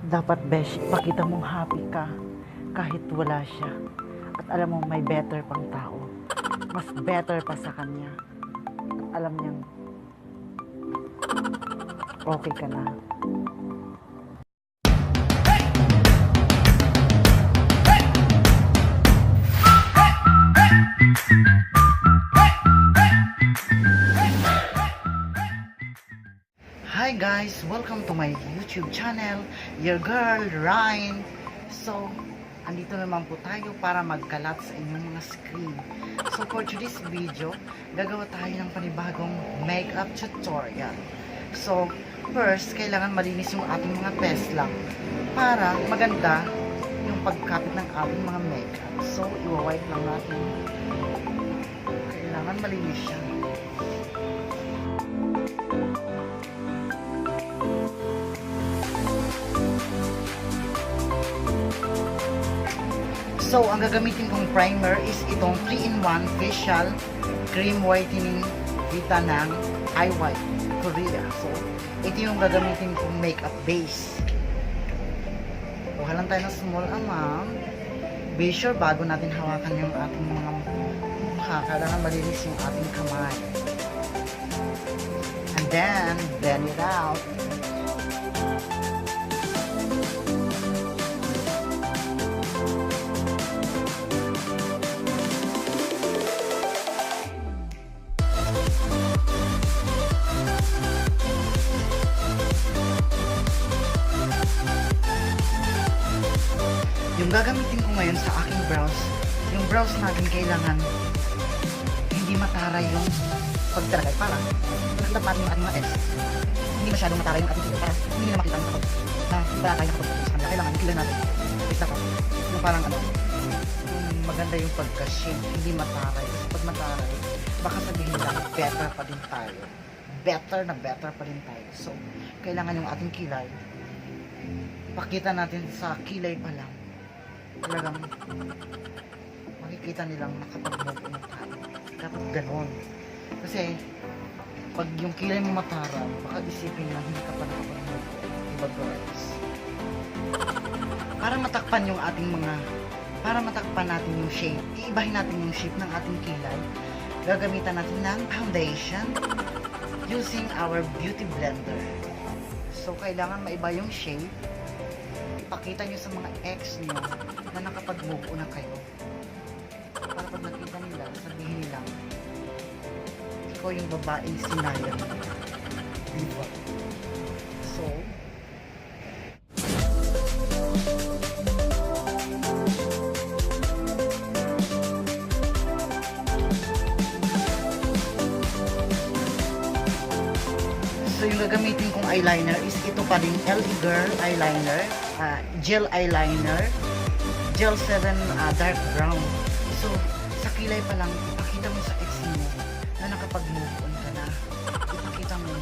Dapat, besh, ipakita mong happy ka kahit wala siya. At alam mo, may better pang tao. Mas better pa sa kanya. At alam niyang okay ka na. Hi guys! Welcome to my YouTube channel, your girl, Ryan. So, andito naman po tayo para magkalat sa inyong mga screen. So, for today's video, gagawa tayo ng panibagong makeup tutorial. So, first, kailangan malinis yung ating mga peslang para maganda yung pagkapit ng ating mga makeup. So, iwa-wipe lang natin. Kailangan malinis siya. So, ang gagamitin kong primer is itong 3-in-1 Facial Cream Whitening Vita ng iWhite Korea. So, ito yung gagamitin kong makeup base. Kuha lang tayo ng small amount. Be sure bago natin hawakan yung ating mga mukha, kailangan malinis yung ating kamay. And then, blend it out. Yung gagamitin ko ngayon sa aking brows, yung brows natin kailangan hindi matara yung pagtalagay para nakilap natin yung ating mga edges. Hindi masyadong matara yung ating para hindi na makita kapag wala tayo nakapag-focus sa kanila. Kailangan kilala natin. Kita ko. Yung parang yung maganda yung pagka-shade, hindi matara. Kasi pag matara, baka sabihin lang, better pa din tayo. Better pa din tayo. So, kailangan yung ating kilay, pakita natin sa kilay pa lang. Talagang makikita nilang nakapag-move on tayo. Dapat ganon. Kasi pag yung kilay mo matara, baka isipin na hindi ka pa nakapag-move on. Diba guys? Para matakpan natin yung shape, iibahin natin yung shape ng ating kilay. Gagamitan natin ng foundation using our beauty blender. So, kailangan maiba yung shape. Ipakita nyo sa mga ex nyo na nakapag-move on na kayo. Para pag nakita nila, sabihin nila, ikaw yung babaeng sinayang. Diba? So, yung gagamitin kong eyeliner is ito pa din, LE Girl eyeliner, gel eyeliner, gel 7 dark brown. So, sa kilay pa lang, ipakita mo sa ex mo na nakapag-move on ka na. Ipakita mo,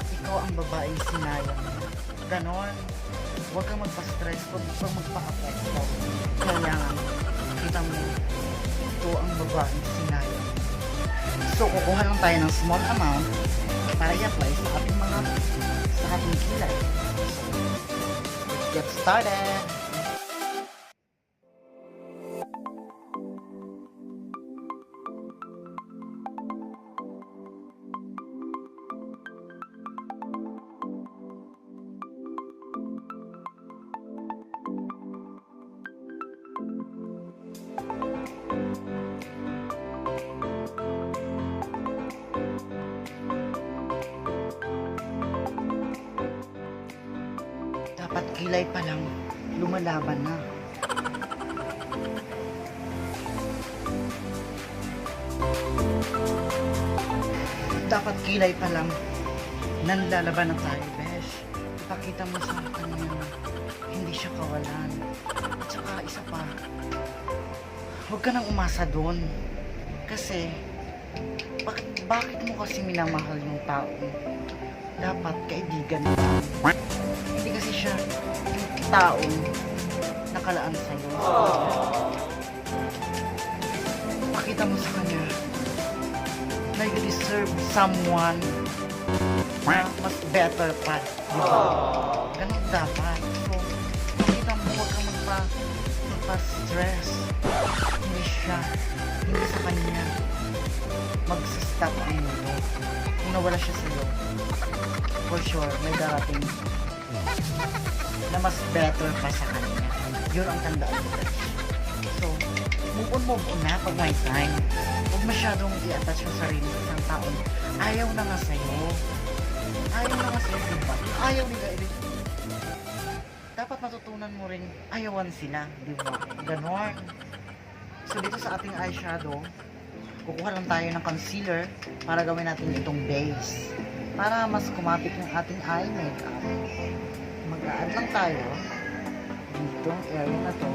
ikaw ang babaeng sinayang. Ganon. Huwag kang magpa-stress, huwag magpa-apekto. Kailangan, ipakita mo, ito ang babaeng sinayang. So, kukuha lang tayo ng small amount para i-apply sa ating kilay. Let's get started! Dapat kilay pa lang, lumalaban na. Dapat kilay pa lang, nanlalaban na tayo, besh. Ipakita mo sa kanya na hindi siya kawalan. At saka isa pa, huwag ka nang umasa doon. Kasi, bakit mo kasi minamahal yung tao? Dapat kaibigan mo. Hindi kasi siya yung taong nakalaan sa'yo. Pakita mo sa kanya na you deserve someone na mas better pa. Diba? Ganun dapat. So, magpa-stress. Hindi siya, hindi sa kanya mag-stop ang mundo. Kung nawala siya sa'yo, for sure, may darating na mas better pa sa kanya. Yun ang tandaan mo. So, move on na pag may time. Huwag masyadong i-attach yung sarili sa isang taon. Ayaw na nga sa'yo. Ayaw na nga sa'yo, diba? Ayaw nila. Dapat matutunan mo rin ayawan sila, diba? Ganon. So, dito sa ating eyeshadow, kukuha lang tayo ng concealer para gawin natin itong base. Para mas kumapit yung ating eye makeup. Mag-a-add lang tayo dito, area na to.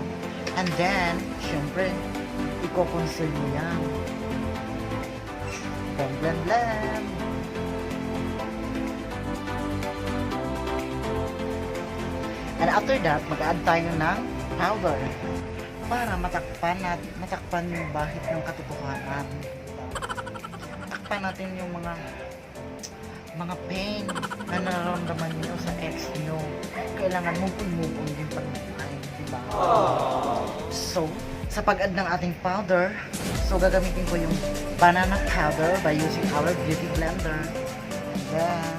And then, syempre, i-conceal mo yan. Blend, blend, blend. And after that, mag-add tayo ng powder para matakpan yung bahid ng katotohanan. Matakpan natin yung mga pain na nararamdaman niyo sa ex niyo. Kailangan move on din pag diba? So, sa pag-add ng ating powder, so gagamitin ko yung banana powder by using our beauty blender. And then,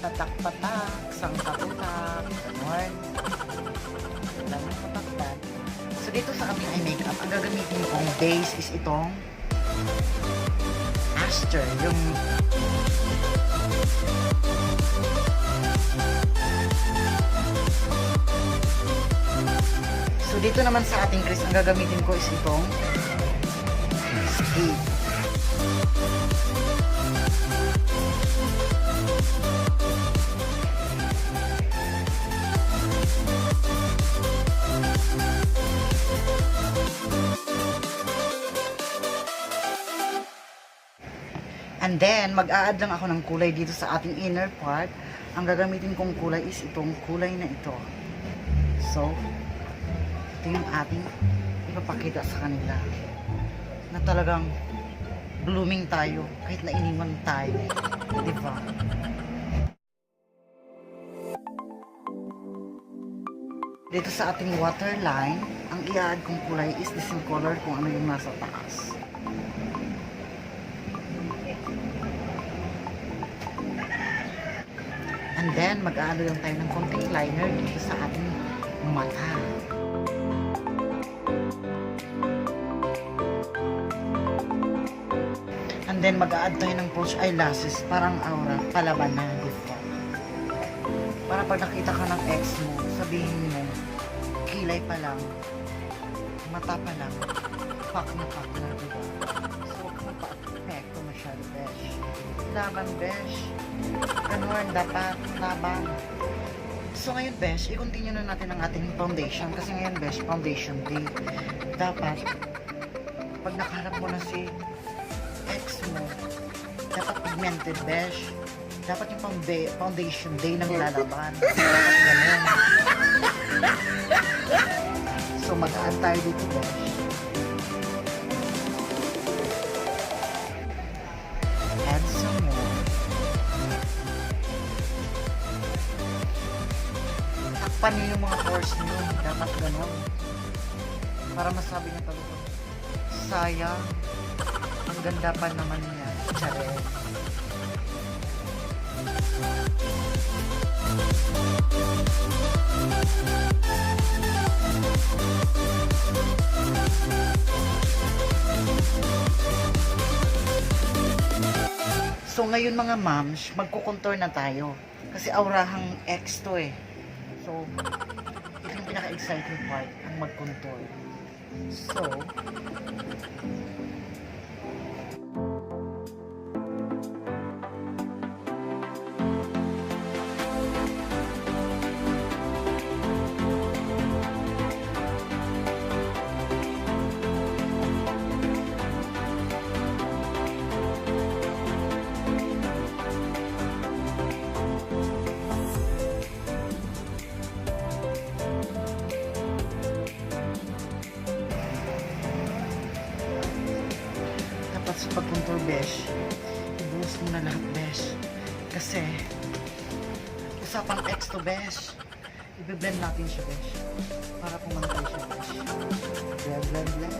patak-patak, sang-patutak, ganon. Patak-patak. So, dito sa ating eye makeup, ang gagamitin kong base is itong Aster, yung so, dito naman sa ating crease, ang gagamitin ko is itong Skate. And then, mag-a-add lang ako ng kulay dito sa ating inner part. Ang gagamitin kong kulay is itong kulay na ito. So, ito yung ating ipapakita sa kanila. Na talagang blooming tayo kahit na iniwan tayo. Diba? Dito sa ating waterline, ang i-add kong kulay is the same color kung ano yung nasa taas. And then, mag-aano lang tayo ng konting liner dito sa ating mata. And then, mag-a-add tayo ng false eyelashes, parang aura, palaban na, diba? Para pag nakita ka ng ex mo, sabihin mo, kilay pa lang, mata pa lang, pak na, diba? So, huwag mo pa-apekto masyado, besh. Laban, besh. Ganun, dapat laban. So ngayon, besh, i-continue na natin ang ating foundation. Kasi ngayon, besh, foundation day. Dapat, pag nakaharap mo na si ex mo, dapat pigmented, besh. Dapat yung foundation day nang lalaban. Dapat ganun. So mag-add tayo dito, besh. Add some more. Takpan nyo yung mga pores nyo. Dapat ganun. Para masabi niya talaga, sayang, ang ganda pa naman niya. Charet. So ngayon mga moms, magko-contour na tayo. Kasi aurahang X to eh. So, ito yung pinaka-exciting part, ang mag-contour. So, sa pag-contour, besh, ibuhos mo na lahat, besh. Kasi, usapang ex to, besh. I-blend natin siya, besh. Para pumantay siya, besh. Blend, blend, blend.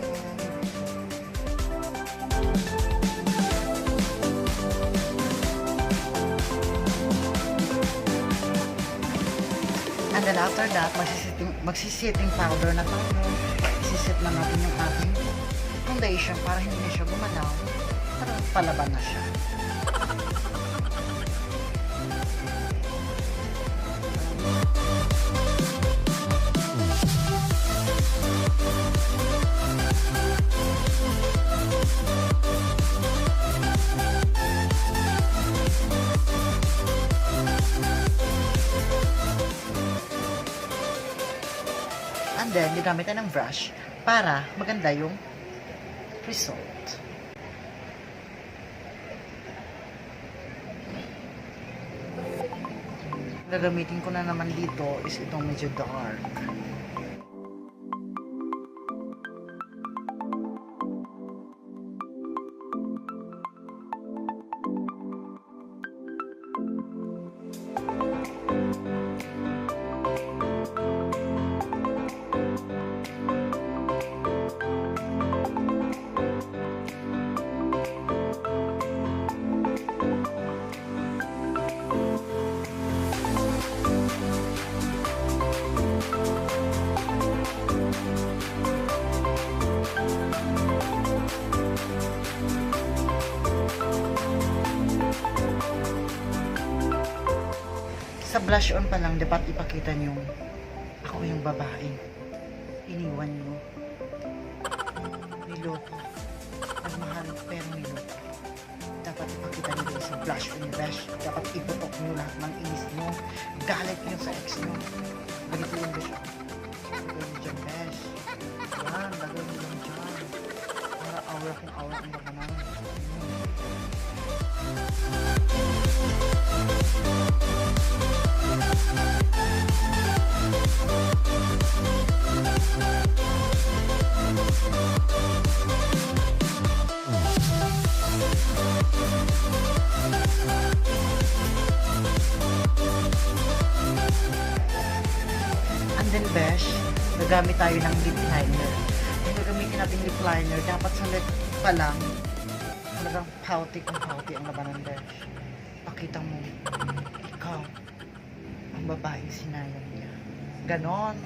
And then after that, magsisitting powder na tayo. Isisit na natin yung ating foundation para hindi na siya gumalaw. Para palaban na siya. And then, ginamit tayo ng brush para maganda yung result. Gagamitin ko na naman dito is itong medyo dark. Sa blush on pa lang, dapat ipakita nyo, ako yung babae. Iniwan nyo. Niloko. Nagmahal, pero niloko. Dapat ipakita nyo sa blush on, besh. Dapat iputok nyo lahat ng inis nyo. Galit nyo sa ex nyo. Ganito yung besh. Lagay nyo dyan, besh. Yan, lagay nyo lang dyan. Para aura kung aura ang labanan. And then, besh, gagamit tayo ng lip liner. Kung gagamitin natin lip liner, dapat sa lip pa lang, talagang pouty kung pouty ang labanan, besh. Pakita mo, ikaw, ang babaeng sinayang niya. Ganon.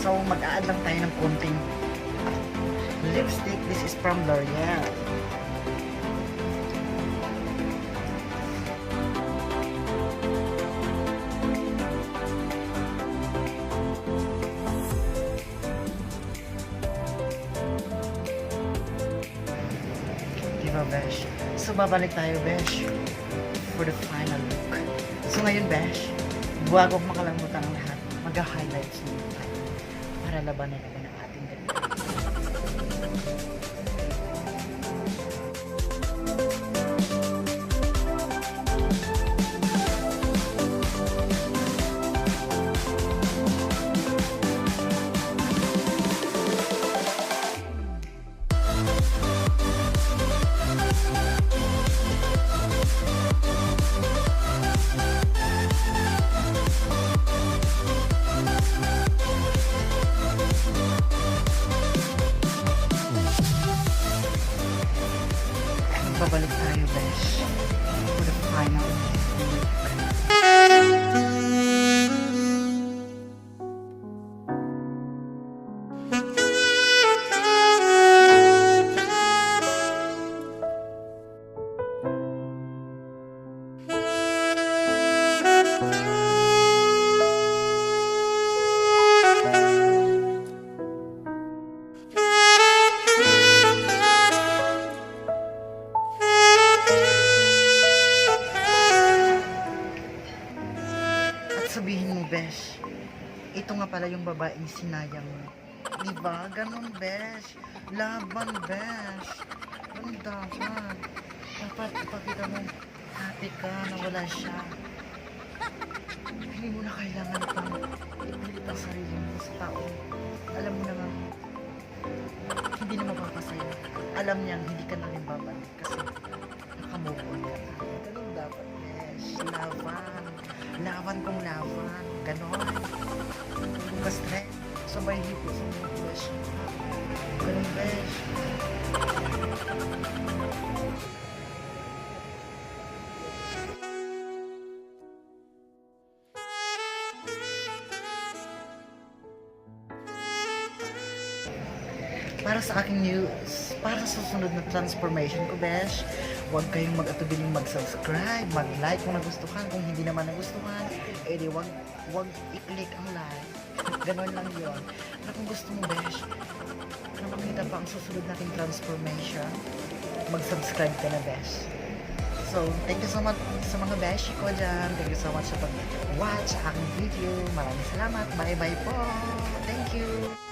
So, mag-a-add lang tayo ng konting lipstick. This is from L'Oreal. Diba, besh? So, babalik tayo, besh, for the final look. So, ngayon, besh, bago makalimutan ang lahat, mag-highlights muna tayo para labanan naman ang ating ganito. Babalik tayo, besh, for the final look. Sabihin mo, besh, ito nga pala yung babaeng sinayang mo. Diba? Ganon, besh. Laban, besh. Ganon dapat. Dapat ipakita mo, happy ka na wala siya. Hindi mo na kailangan pang ipilit ang sarili mo sa tao. Alam mo naman, hindi na mapapasaya. alam niyang hindi ka na rin babalik kasi nakamove on ka na. Ganun dapat, besh. Laban. Laban kung laban. Ganon. Kung ka stress, sabay hipo sa mga besh. Ganun, besh. Para sa aking news, para sa susunod na transformation ko, besh, huwag kayong mag-atubiling mag-subscribe, mag-like kung nagustuhan. Kung hindi naman nagustuhan, edi huwag i-click ang like. Ganon lang yun. Na kung gusto mo, besh, na makita pa ang susunod nating transformation, mag-subscribe ka na, besh. So, thank you so much sa mga beshi ko dyan. Thank you so much sa pag-watch sa aking video. Maraming salamat. Bye-bye po. Thank you.